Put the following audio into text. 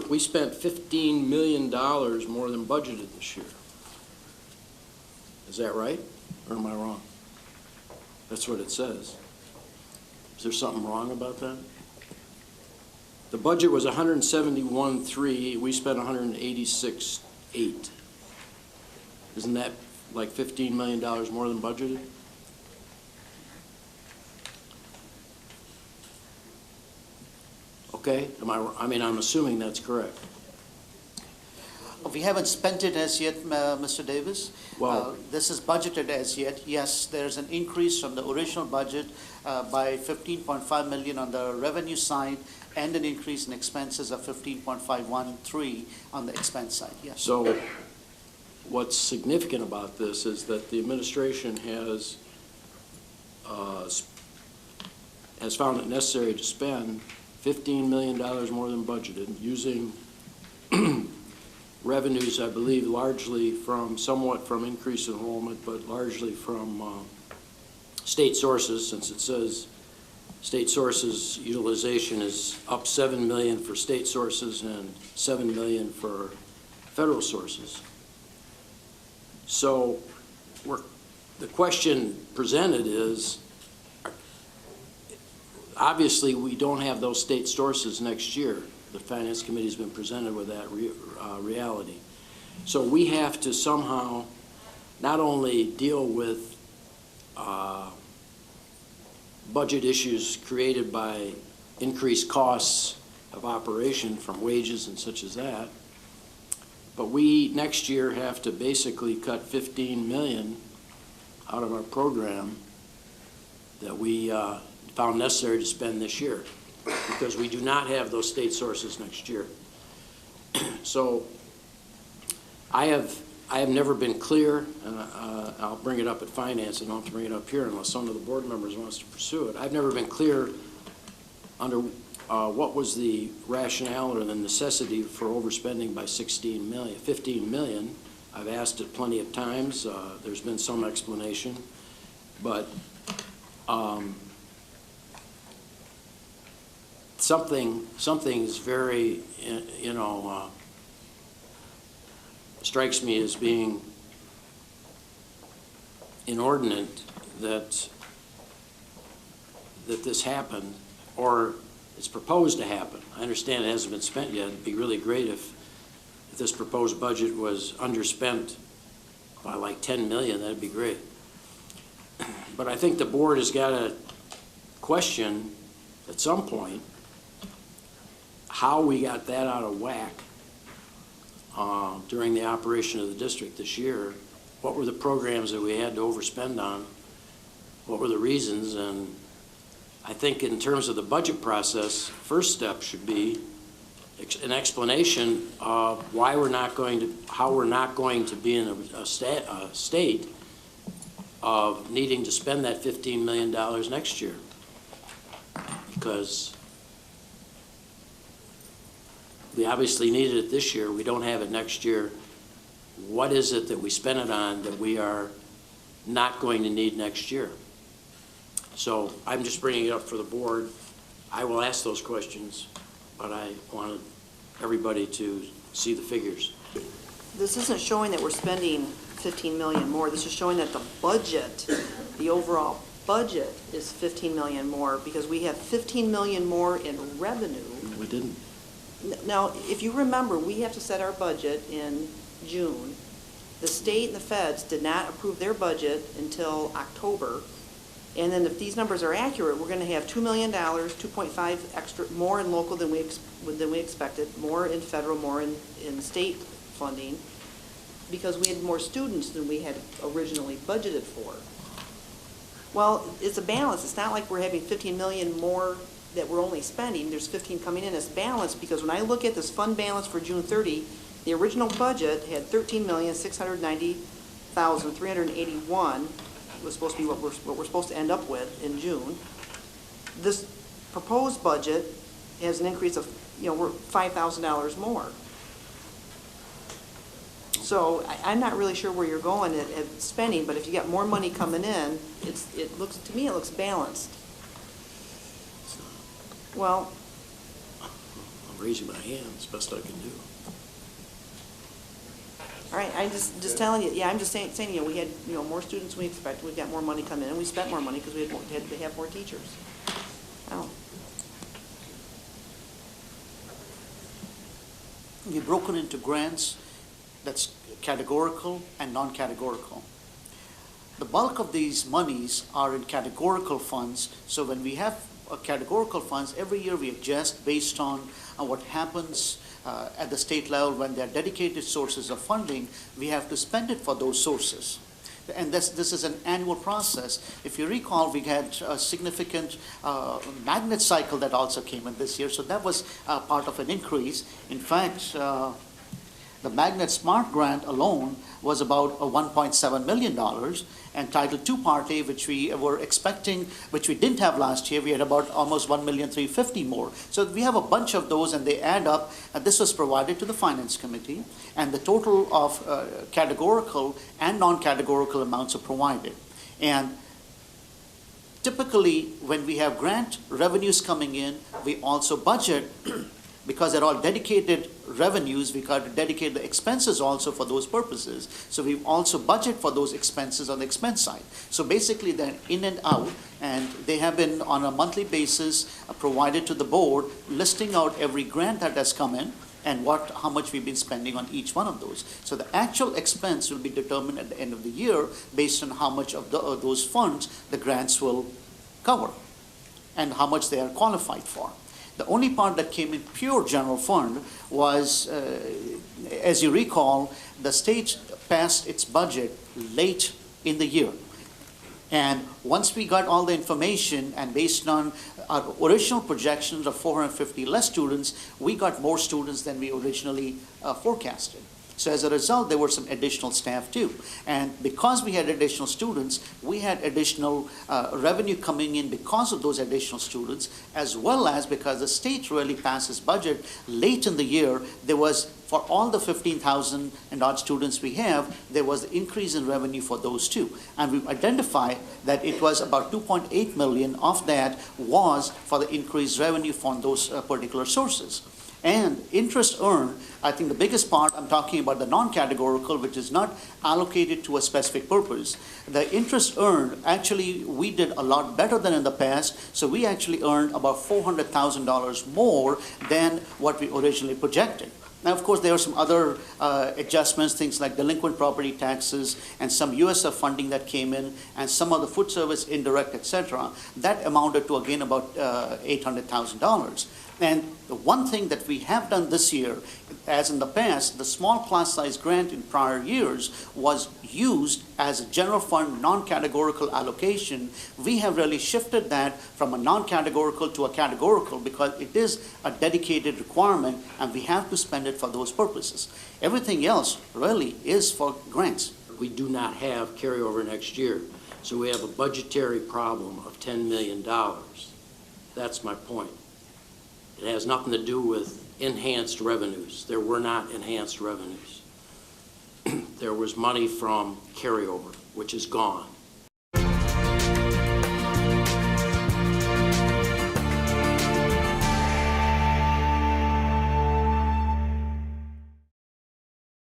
we spent $15 million more than budgeted this year. Is that right, or am I wrong? That's what it says. Is there something wrong about that? The budget was 171.3. We spent 186.8. Isn't that like $15 million more than budgeted? Okay, I mean, I'm assuming that's correct. We haven't spent it as yet, Mr. Davis. Well, this is budgeted as yet. Yes, there's an increase from the original budget by 15.5 million on the revenue side and an increase in expenses of 15.513 on the expense side, yes. So what's significant about this is that the administration has found it necessary to spend $15 million more than budgeted using revenues, I believe, largely somewhat from increased enrollment, but largely from state sources, since it says state sources utilization is up $7 million for state sources and $7 million for federal sources. So the question presented is, obviously we don't have those state sources next year. The Finance Committee's been presented with that reality. So we have to somehow not only deal with budget issues created by increased costs of operation from wages and such as that, but we next year have to basically cut $15 million out of our program that we found necessary to spend this year, because we do not have those state sources next year. So I have never been clear, and I'll bring it up at Finance, and I don't have to bring it up here unless some of the board members wants to pursue it. I've never been clear under what was the rationale or the necessity for overspending by 15 million. I've asked it plenty of times. There's been some explanation, but something is very, strikes me as being inordinate that this happened, or it's proposed to happen. I understand it hasn't been spent yet. It'd be really great if this proposed budget was underspent by like 10 million, that'd be great. But I think the board has got to question at some point how we got that out of whack during the operation of the district this year. What were the programs that we had to overspend on? What were the reasons? And I think in terms of the budget process, first step should be an explanation of why we're not going to, how we're not going to be in a state of needing to spend that $15 million next year. Because we obviously needed it this year. We don't have it next year. What is it that we spent it on that we are not going to need next year? So I'm just bringing it up for the board. I will ask those questions, but I wanted everybody to see the figures. This isn't showing that we're spending 15 million more. This is showing that the budget, the overall budget, is 15 million more because we have 15 million more in revenue. We didn't. Now, if you remember, we have to set our budget in June. The state and the feds did not approve their budget until October. And then if these numbers are accurate, we're going to have $2 million, 2.5 extra, more in local than we expected, more in federal, more in state funding, because we had more students than we had originally budgeted for. Well, it's a balance. It's not like we're having 15 million more that we're only spending. There's 15 coming in. It's balanced because when I look at this fund balance for June 30, the original budget had 13,690,381. Was supposed to be what we're supposed to end up with in June. This proposed budget has an increase of, we're $5,000 more. So I'm not really sure where you're going at spending, but if you got more money coming in, it looks balanced. Well, raising my hand as best I can do. All right, I'm just telling you, yeah, I'm just saying, you know, we had, you know, more students than we expected, we got more money come in, and we spent more money because we had to have more teachers. Oh, We've broken into grants that's categorical and non-categorical. The bulk of these monies are in categorical funds, so when we have categorical funds, every year we adjust based on what happens at the state level. When there are dedicated sources of funding, we have to spend it for those sources. And this is an annual process. If you recall, we had a significant magnet cycle that also came in this year, so that was part of an increase. In fact, the Magnet Smart Grant alone was about $1.7 million, and Title II Part A, which we were expecting, which we didn't have last year, we had about almost $1,350,000 more. So we have a bunch of those, and they add up, and this was provided to the Finance Committee, and the total of categorical and non-categorical amounts are provided. And typically, when we have grant revenues coming in, we also budget. Because they're all dedicated revenues, we got to dedicate the expenses also for those purposes. So we also budget for those expenses on the expense side. So basically they're in and out, and they have been on a monthly basis provided to the board, listing out every grant that has come in and how much we've been spending on each one of those. So the actual expense will be determined at the end of the year based on how much of those funds the grants will cover and how much they are qualified for. The only part that came in pure general fund was, as you recall, the state passed its budget late in the year. And once we got all the information, and based on our original projections of 450 less students, we got more students than we originally forecasted. So as a result, there were some additional staff too. And because we had additional students, we had additional revenue coming in because of those additional students, as well as because the state really passes budget late in the year. There was, for all the 15,000 and odd students we have, there was an increase in revenue for those too. And we've identified that it was about 2.8 million of that was for the increased revenue from those particular sources. And interest earned, I think the biggest part, I'm talking about the non-categorical, which is not allocated to a specific purpose. The interest earned, actually, we did a lot better than in the past, so we actually earned about $400,000 more than what we originally projected. Now, of course, there are some other adjustments, things like delinquent property taxes and some USF funding that came in, and some of the food service indirect, etc. That amounted to, again, about $800,000. And the one thing that we have done this year, as in the past, the small class size grant in prior years was used as a general fund non-categorical allocation. We have really shifted that from a non-categorical to a categorical because it is a dedicated requirement and we have to spend it for those purposes. Everything else really is for grants. We do not have carryover next year, so we have a budgetary problem of $10 million. That's my point. It has nothing to do with enhanced revenues. There were not enhanced revenues. There was money from carryover, which is gone.